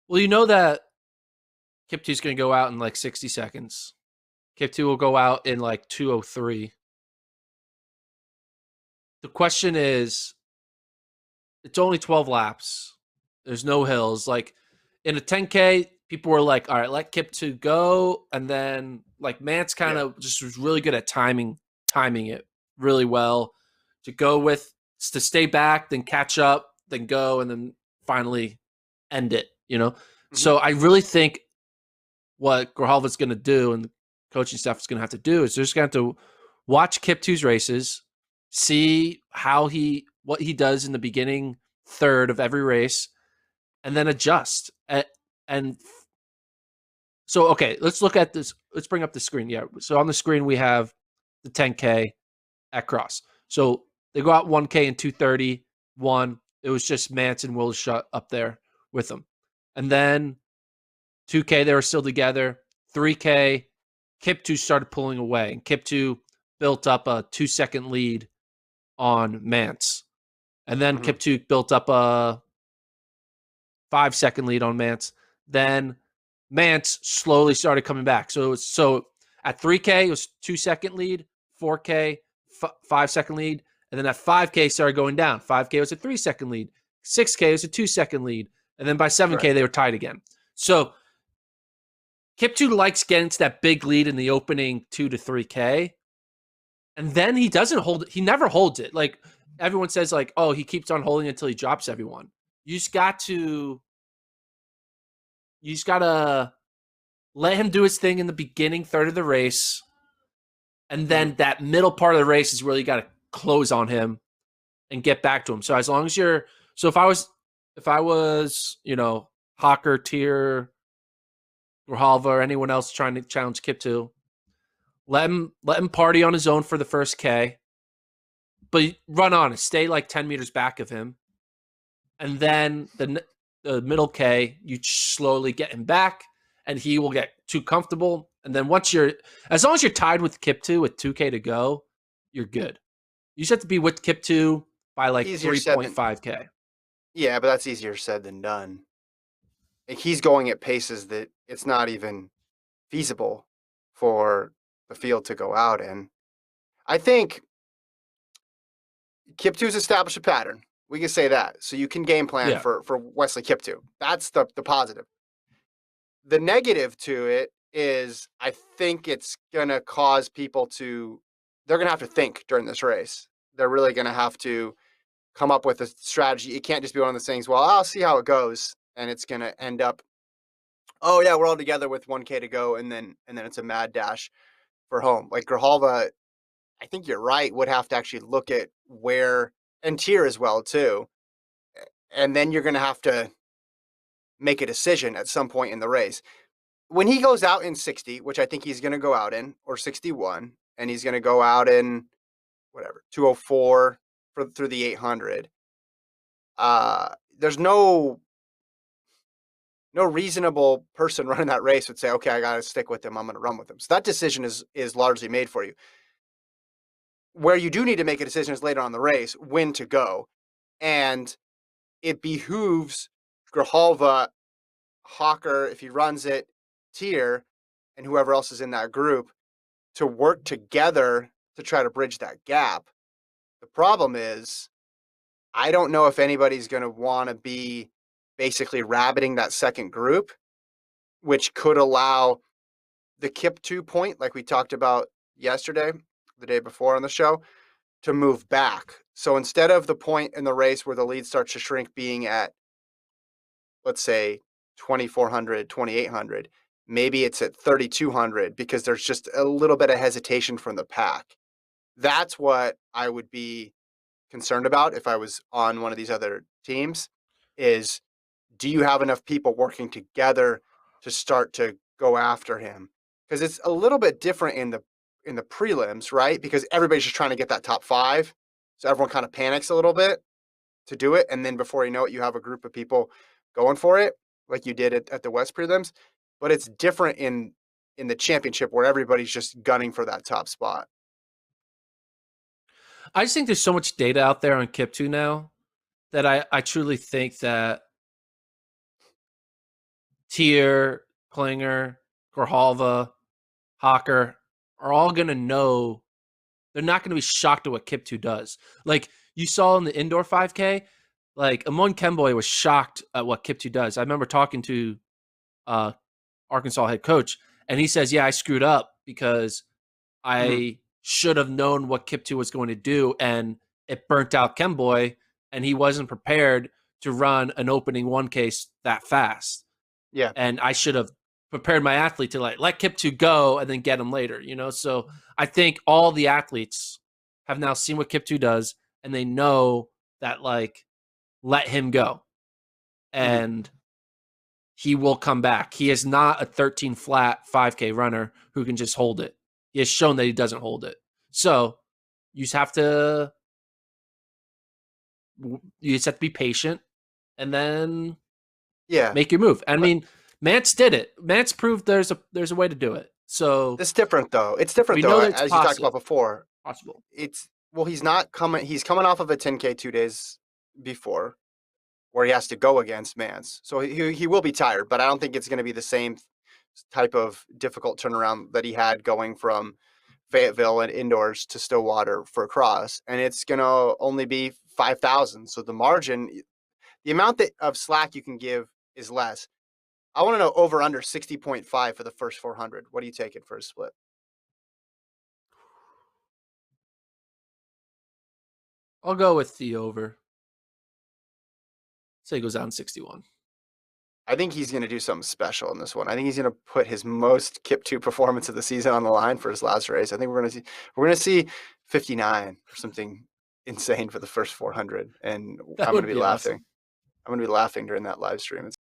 Well, you know that Kiptoo's going to go out in like 60 seconds. Kiptoo will go out in like 2:03. The question is, it's only 12 laps. There's no hills. Like in a 10K, people were like, all right, let Kiptoo go. And then like Mance kind Yeah. of just was really good at timing it really well to go with, to stay back, then catch up, then go, and then finally end it. Hmm. So I really think what Grijalva's going to do and the coaching staff is going to have to do is they're just going to have to watch Kiptoo's races, see what he does in the beginning third of every race, and then adjust. And so, okay, let's look at this. Let's bring up the screen. Yeah. So on the screen we have the 10K at Cross. So they go out 1K and 2:31. It was just Mance and Will shut up there with them, and then 2K, they were still together. 3K, Kiptoo started pulling away, and Kiptoo built up a 2-second lead on Mance. And then Hmm. Kiptoo built up a 5-second lead on Mance. Then Mance slowly started coming back. So at 3K, it was 2-second lead, 4K, 5-second lead. And then at 5K, started going down. 5K was a 3-second lead. 6K was a 2-second lead. And then by 7K, Right. they were tied again. So Kiptoo likes getting to that big lead in the opening 2 to 3K. And then he doesn't hold it. He never holds it. Like everyone says, like, oh, he keeps on holding it until he drops everyone. You just got to let him do his thing in the beginning third of the race. And Hmm. then that middle part of the race is where you got to close on him and get back to him. So as long as if I was, Hawker, Tier, Grijalva, or anyone else trying to challenge Kiptoo, let him party on his own for the first K, but run on it. Stay like 10 meters back of him, and then the middle K, you slowly get him back, and he will get too comfortable. And then as long as you're tied with Kiptoo with 2K to go, you're good. You just have to be with Kiptoo by like Easier said than 3.5K. Yeah, but that's easier said than done. Like he's going at paces that it's not even feasible for the field to go out in. I think Kiptoo's established a pattern. We can say that. So you can game plan Yeah. for Wesley Kiptoo. That's the positive. The negative to it is I think it's going to cause people they're going to have to think during this race. They're really going to have to come up with a strategy. It can't just be one of those things, well, I'll see how it goes. And it's going to end up, oh, yeah, we're all together with 1K to go. And then it's a mad dash for home. Like Grijalva, I think you're right, would have to actually look at where, and Tier as well, too. And then you're going to have to make a decision at some point in the race. When he goes out in 60, which I think he's going to go out in, or 61, and he's going to go out in whatever 204 through the 800. There's no reasonable person running that race would say, okay, I got to stick with him. I'm going to run with him. So that decision is largely made for you. Where you do need to make a decision is later on in the race, when to go, and it behooves Grijalva, Hawker, if he runs it, Tier, and whoever else is in that group to work together to try to bridge that gap. The problem is, I don't know if anybody's going to want to be basically rabbiting that second group, which could allow the Kiptoo point, like we talked about yesterday, the day before on the show, to move back. So instead of the point in the race where the lead starts to shrink being at, let's say, 2,400, 2,800, maybe it's at 3,200 because there's just a little bit of hesitation from the pack. That's what I would be concerned about if I was on one of these other teams is, do you have enough people working together to start to go after him? Because it's a little bit different in the prelims, right? Because everybody's just trying to get that top 5. So everyone kind of panics a little bit to do it, and then before you know it, you have a group of people going for it like you did at the West prelims. But it's different in the championship where everybody's just gunning for that top spot. I just think there's so much data out there on Kiptoo now that I truly think that Tier, Klinger, Grijalva, Hawker are all going to know. They're not going to be shocked at what Kiptoo does. Like you saw in the indoor 5K, like Amon Kemboy was shocked at what Kiptoo does. I remember talking to Arkansas head coach, and he says, "Yeah, I screwed up because I should have known what Kiptoo was going to do, and it burnt out Kemboy, and he wasn't prepared to run an opening 1K that fast. Yeah. And I should have prepared my athlete to like let Kiptoo go and then get him later, you know? So I think all the athletes have now seen what Kiptoo does, and they know that like let him go. And he will come back. He is not a 13 flat 5K runner who can just hold it. He has shown that he doesn't hold it. So you just have to be patient and then make your move. I mean, Mance did it. Mance proved there's a way to do it. So it's different though. It's different though, as you talked about before. Possible. He's not coming. He's coming off of a 10K 2 days before, where he has to go against Mance. So he will be tired, but I don't think it's going to be the same type of difficult turnaround that he had going from Fayetteville and indoors to Stillwater for a cross. And it's going to only be 5,000. So the margin, the amount of slack you can give is less. I want to know over under 60.5 for the first 400. What do you take it for a split? I'll go with the over. Say it goes down 61. I think he's going to do something special in this one. I think he's going to put his most Kiptoo performance of the season on the line for his last race. I think we're going to see 59 or something insane for the first 400, and I'm going to be laughing. Awesome. I'm going to be laughing during that live stream. It's